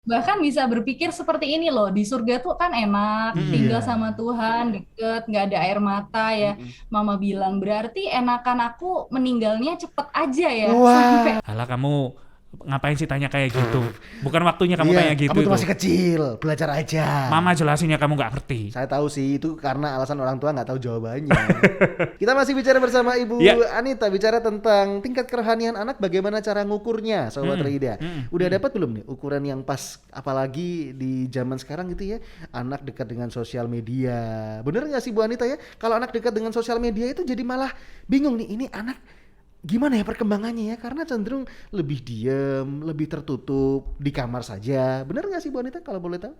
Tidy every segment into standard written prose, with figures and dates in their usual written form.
Bahkan bisa berpikir seperti ini loh, di surga tuh kan enak, Iya. tinggal sama Tuhan, deket, nggak ada air mata ya. Mm-mm. Mama bilang, berarti enakan aku meninggalnya cepet aja ya, Wah, sampai Alah kamu ngapain sih tanya kayak gitu? Bukan waktunya kamu iya, tanya gitu kamu tuh itu. masih kecil, belajar aja. Mama jelasinnya kamu nggak ngerti. Saya tahu sih itu karena alasan orang tua nggak tahu jawabannya. Kita masih bicara bersama Ya. Ibu Anita, bicara tentang tingkat kerohanian anak, bagaimana cara ngukurnya, Sobat Mm-mm, Rida. mm-mm, Udah mm-mm. dapat belum nih ukuran yang pas, apalagi di zaman sekarang gitu ya, anak dekat dengan sosial media. Bener nggak sih Bu Anita ya? Kalau anak dekat dengan sosial media itu jadi malah bingung nih, ini anak gimana ya perkembangannya ya? Karena cenderung lebih diem, lebih tertutup di kamar saja. Bener nggak sih Bu Anita kalau boleh tahu?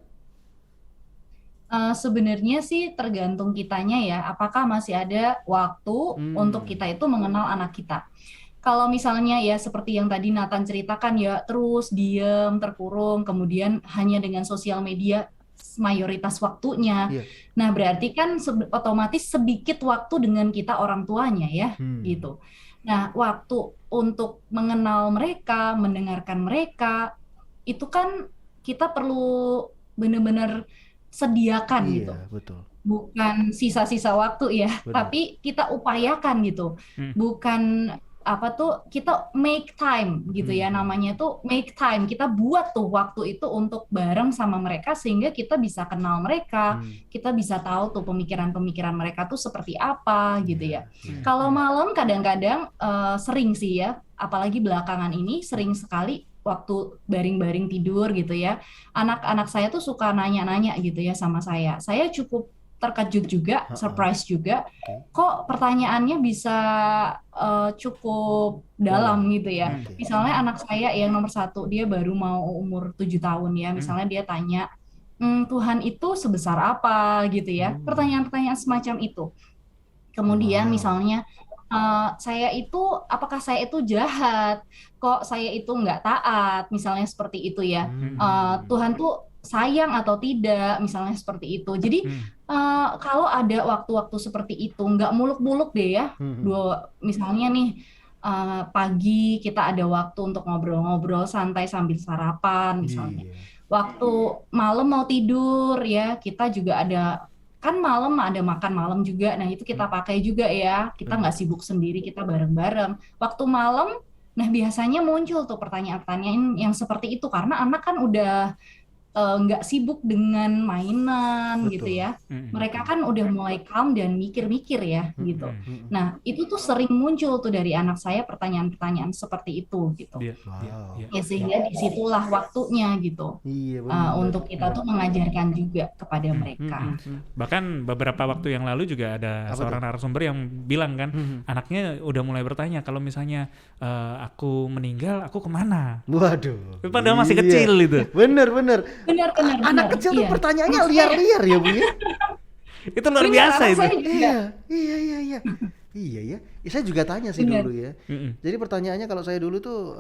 sebenarnya sih tergantung kitanya ya, apakah masih ada waktu untuk Hmm, kita itu mengenal anak kita. Kalau misalnya ya seperti yang tadi Nathan ceritakan ya, terus diem, terkurung, kemudian hanya dengan sosial media mayoritas waktunya. iya. Nah, berarti kan otomatis sedikit waktu dengan kita orang tuanya ya, Hmm, gitu. Nah, waktu untuk mengenal mereka, mendengarkan mereka, itu kan kita perlu benar-benar sediakan gitu. iya betul. Bukan sisa-sisa waktu ya, Benar. tapi kita upayakan gitu. Mm. Bukan apa tuh kita make time gitu ya, Mhm. namanya tuh make time. Kita buat tuh waktu itu untuk bareng sama mereka sehingga kita bisa kenal mereka, Hmm. kita bisa tahu tuh pemikiran-pemikiran mereka tuh seperti apa gitu Iya, ya. iya. Mm, Kalau mm. malam kadang-kadang sering sih ya, apalagi belakangan ini sering sekali waktu baring-baring tidur gitu ya. Anak-anak saya tuh suka nanya-nanya gitu ya sama saya. Saya cukup terkejut juga, Heeh. surprise juga, Oke. kok pertanyaannya bisa cukup Dalam. dalam gitu ya. Mm, Oke. Misalnya anak saya yang nomor satu, dia baru mau umur 7 tahun ya, mm. misalnya dia tanya, Tuhan itu sebesar apa gitu ya, Hmm. pertanyaan-pertanyaan semacam itu. Kemudian Wow. misalnya, saya itu, apakah saya itu jahat? Kok saya itu nggak taat? Misalnya seperti itu ya. Hmm. Tuhan tuh sayang atau tidak? Misalnya seperti itu. Jadi Mm. kalau ada waktu-waktu seperti itu, nggak muluk-muluk deh ya. Hmm. Misalnya nih, pagi kita ada waktu untuk ngobrol-ngobrol santai sambil sarapan misalnya. Iya. Waktu malam mau tidur ya, kita juga ada kan malam ada makan malam juga. Nah, itu kita Hmm. pakai juga ya. Kita nggak Benar. sibuk sendiri, kita bareng-bareng. Waktu malam, nah biasanya muncul tuh pertanyaan-pertanyaan yang seperti itu karena anak kan udah nggak sibuk dengan mainan gitu Betul. ya. Mm, Mereka Betul. kan udah mulai calm dan mikir-mikir ya Hmm. gitu. mm. Hmm. Nah, itu tuh sering muncul tuh dari anak saya pertanyaan-pertanyaan seperti itu gitu. Iya, iya, Wow. iya. Ya sehingga disitulah waktunya gitu. Iya benar. Untuk kita tuh mengajarkan juga kepada Mm, Hmm. mereka. Hmm. mm. Bahkan beberapa waktu yang lalu juga ada Apa tuh? seorang narasumber yang bilang kan, Hmm. anaknya udah mulai bertanya kalau misalnya aku meninggal, aku kemana? Waduh. Padahal masih Iya. kecil itu. Bener bener. Benar, benar, Anak benar. kecil tuh Iya. pertanyaannya Anak saya, liar-liar ya Bu ya. Itu luar benar, biasa anak itu. saya juga. Iya, iya, iya, iya. Iya ya. Saya juga tanya sih Benar. dulu ya. Mm-mm. Jadi pertanyaannya kalau saya dulu tuh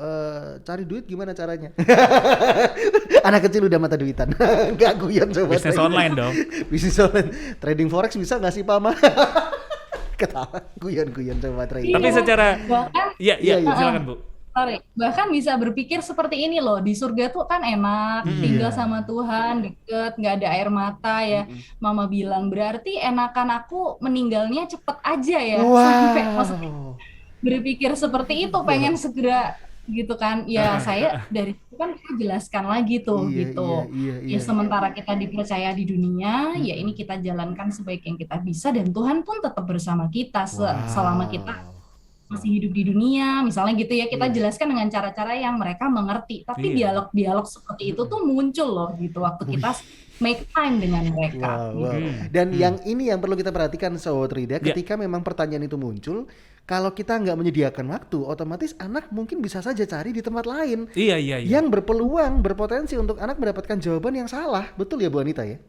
cari duit gimana caranya? Anak kecil udah mata duitan. Gak guyon coba Bisnis saya. online dong. Bisnis online. Trading forex bisa nggak sih Pama? Ketawa. Guyon-guyon coba trading. Tapi Iya. secara, Bahkan, ya, Iya, ya, iya. silakan Bu. sorry, bahkan bisa berpikir seperti ini loh, di surga tuh kan enak, Iya. tinggal sama Tuhan, deket, nggak ada air mata ya. Mm-mm. Mama bilang, berarti enakan aku meninggalnya cepet aja ya, sampai maksudnya Wow. berpikir seperti itu, pengen segera gitu kan. Ya saya dari itu kan kita jelaskan lagi tuh Iya, iya, gitu. iya, Ya iya. sementara kita dipercaya di dunia, ya ini Mm-mm. kita jalankan sebaik yang kita bisa dan Tuhan pun tetap bersama kita selama kita Wow. masih hidup di dunia, misalnya gitu ya, kita Iya. jelaskan dengan cara-cara yang mereka mengerti. Tapi Iya. dialog-dialog seperti itu Mm-mm. tuh muncul loh gitu waktu Wih. kita make time dengan mereka Wow, wow. gitu. Hmm, Dan hmm. yang ini yang perlu kita perhatikan Sobat Rida, Ya, ketika memang pertanyaan itu muncul, kalau kita nggak menyediakan waktu, otomatis anak mungkin bisa saja cari di tempat lain iya, iya, iya. yang berpeluang, berpotensi untuk anak mendapatkan jawaban yang salah. Betul ya Bu Anita ya?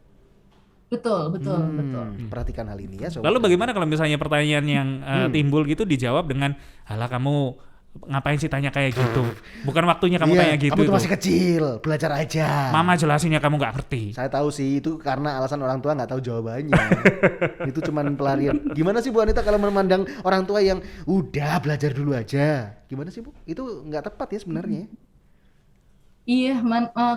Betul, betul, betul. Perhatikan hal ini ya Sobat Lalu Rida. bagaimana kalau misalnya pertanyaan yang timbul gitu dijawab dengan, alah kamu ngapain sih tanya kayak gitu? Bukan waktunya kamu tanya Iya, gitu kamu tuh itu. masih kecil, belajar aja. Mama jelasinnya kamu nggak ngerti. Saya tahu sih itu karena alasan orang tua nggak tahu jawabannya. Itu cuman pelarian. Gimana sih Bu Anita kalau memandang orang tua yang udah belajar dulu aja? Gimana sih Bu? Itu nggak tepat ya sebenarnya. Iya,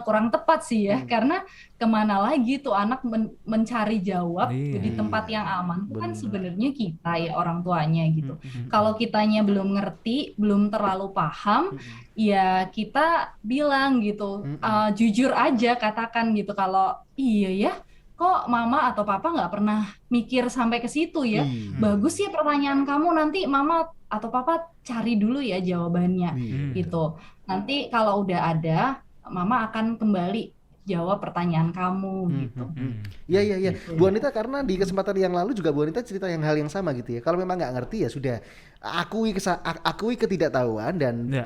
kurang tepat sih ya, karena kemana lagi tuh anak mencari jawab Iya. di tempat Iya, yang aman, itu kan bener. sebenarnya kita ya orang tuanya gitu. Mm-mm. Kalau kitanya belum ngerti, belum terlalu paham, Mm-mm. ya kita bilang gitu, Mm-mm. jujur aja katakan gitu kalau iya ya, kok mama atau papa nggak pernah mikir sampai ke situ ya. Iya, Bagus ya pertanyaan kamu, nanti mama atau papa cari dulu ya jawabannya iya Hmm. betul. gitu. Nanti kalau udah ada, Mama akan kembali jawab pertanyaan kamu gitu. Hmm. Iya iya iya. Gitu Bu ya. Anita, karena di kesempatan yang lalu juga Bu Anita cerita yang hal yang sama gitu ya. Kalau memang nggak ngerti ya sudah akui ketidaktahuan dan Ya.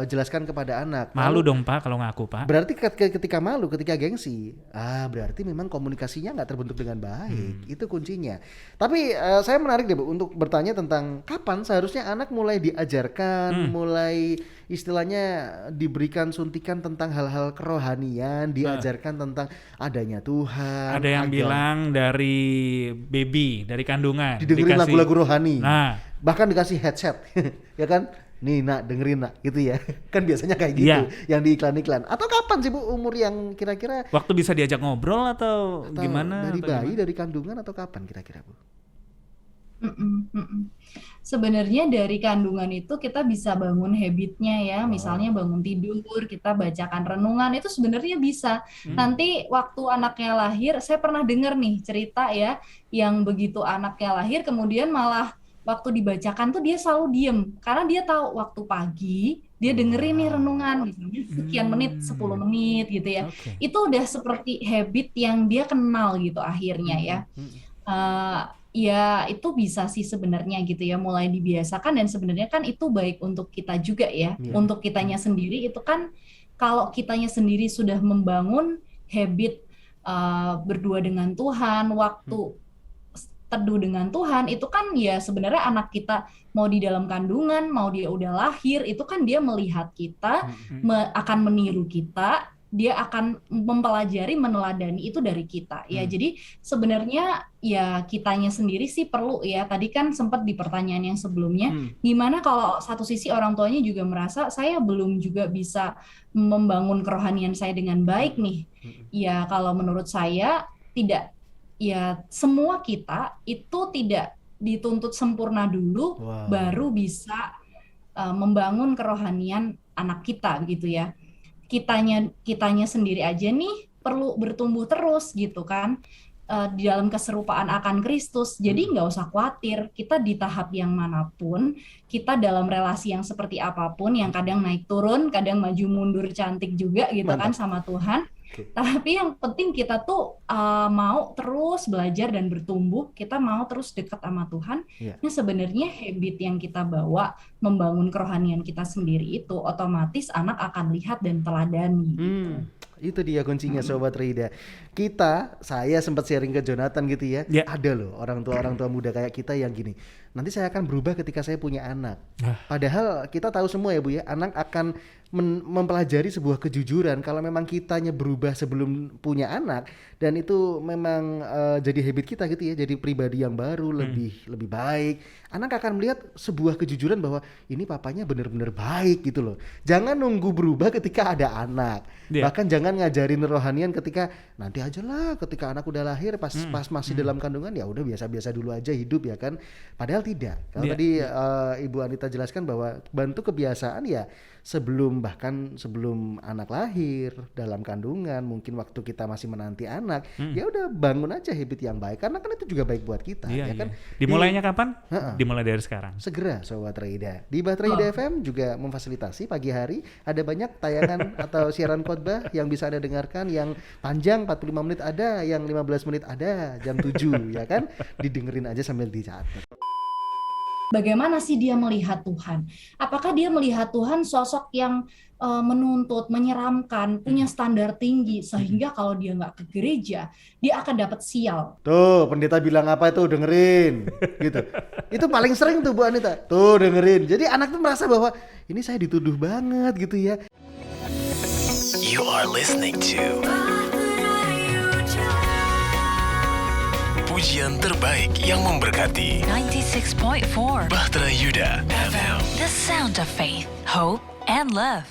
jelaskan kepada anak. Malu Lalu dong Pak kalau ngaku Pak. berarti ketika malu, ketika gengsi, berarti memang komunikasinya nggak terbentuk dengan baik. Itu kuncinya. Tapi saya menarik deh Bu untuk bertanya tentang kapan seharusnya anak mulai diajarkan, mulai istilahnya diberikan suntikan tentang hal-hal kerohanian, diajarkan tentang adanya Tuhan. Ada yang agama. bilang dari baby, dari kandungan. Didengerin dikasih- lagu-lagu rohani. Nah, Bahkan dikasih headset. Ya kan? Nih nak, dengerin nak, gitu ya. Kan biasanya kayak gitu Iya. yang di iklan-iklan. Atau kapan sih Bu umur yang kira-kira waktu bisa diajak ngobrol atau atau gimana? dari atau bayi, gimana? dari kandungan atau kapan kira-kira Bu? Mm-mm, mm-mm. Sebenarnya dari kandungan itu kita bisa bangun habitnya ya, misalnya bangun tidur, kita bacakan renungan, itu sebenarnya bisa. Nanti waktu anaknya lahir, saya pernah dengar nih cerita ya, yang begitu anaknya lahir kemudian malah waktu dibacakan tuh dia selalu diem, karena dia tahu waktu pagi dia dengerin nih renungan, misalnya sekian menit, 10 menit gitu ya. Oke. Itu udah seperti habit yang dia kenal gitu akhirnya ya. Ya itu bisa sih sebenarnya gitu ya, mulai dibiasakan, dan sebenarnya kan itu baik untuk kita juga ya, Iya. untuk kitanya sendiri itu kan, kalau kitanya sendiri sudah membangun habit berdua dengan Tuhan, waktu teduh dengan Tuhan, itu kan ya sebenarnya anak kita mau di dalam kandungan, mau dia udah lahir, itu kan dia melihat kita, akan meniru kita, dia akan mempelajari, meneladani itu dari kita ya. Jadi sebenarnya ya kitanya sendiri sih perlu ya. Tadi kan sempat di pertanyaan yang sebelumnya, gimana kalau satu sisi orang tuanya juga merasa saya belum juga bisa membangun kerohanian saya dengan baik nih. Ya kalau menurut saya tidak, ya semua kita itu tidak dituntut sempurna dulu Wow. baru bisa membangun kerohanian anak kita gitu ya. Kitanya sendiri aja nih perlu bertumbuh terus gitu kan, di dalam keserupaan akan Kristus. Jadi nggak usah khawatir, kita di tahap yang manapun, kita dalam relasi yang seperti apapun, yang kadang naik turun, kadang maju mundur cantik juga gitu kan sama Tuhan. Tapi yang penting kita tuh mau terus belajar dan bertumbuh, kita mau terus dekat sama Tuhan. Nah sebenarnya habit yang kita bawa membangun kerohanian kita sendiri itu otomatis anak akan lihat dan teladani. Gitu. Itu dia kuncinya Sobat Rida. Saya sempat sharing ke Jonathan gitu ya. Ada loh orang tua muda kayak kita yang gini. Nanti saya akan berubah ketika saya punya anak. Padahal kita tahu semua ya Bu ya, anak akan mempelajari sebuah kejujuran kalau memang kitanya berubah sebelum punya anak, dan itu memang jadi habit kita gitu ya, jadi pribadi yang baru, lebih baik. Anak akan melihat sebuah kejujuran bahwa ini papanya benar-benar baik gitu loh. Jangan nunggu berubah ketika ada anak. Bahkan jangan ngajarin rohanian ketika nanti aja lah, ketika anak udah lahir, pas masih dalam kandungan ya udah biasa-biasa dulu aja hidup ya kan. Padahal tidak. Kalau tadi Ibu Anita jelaskan bahwa bantu kebiasaan ya sebelum anak lahir, dalam kandungan, mungkin waktu kita masih menanti anak, ya udah bangun aja habit yang baik, karena kan itu juga baik buat kita, ya kan. Dimulainya kapan? Dimulai dari sekarang. Segera Sobat Rida. Di Bahtera Ida FM juga memfasilitasi pagi hari ada banyak tayangan atau siaran khotbah yang bisa Anda dengarkan, yang panjang 45 menit ada, yang 15 menit ada, jam 7 ya kan. Didengerin aja sambil dicatat. Bagaimana sih dia melihat Tuhan? Apakah dia melihat Tuhan sosok yang menuntut, menyeramkan, punya standar tinggi, sehingga kalau dia nggak ke gereja, dia akan dapat sial? Tuh, pendeta bilang apa itu, dengerin, gitu. Itu paling sering tuh Bu Anita. Tuh, dengerin. Jadi anak tuh merasa bahwa ini saya dituduh banget gitu ya. You are listening to pujian terbaik yang memberkati 96.4 Bahtera Yuda FM. The sound of faith, hope, and love.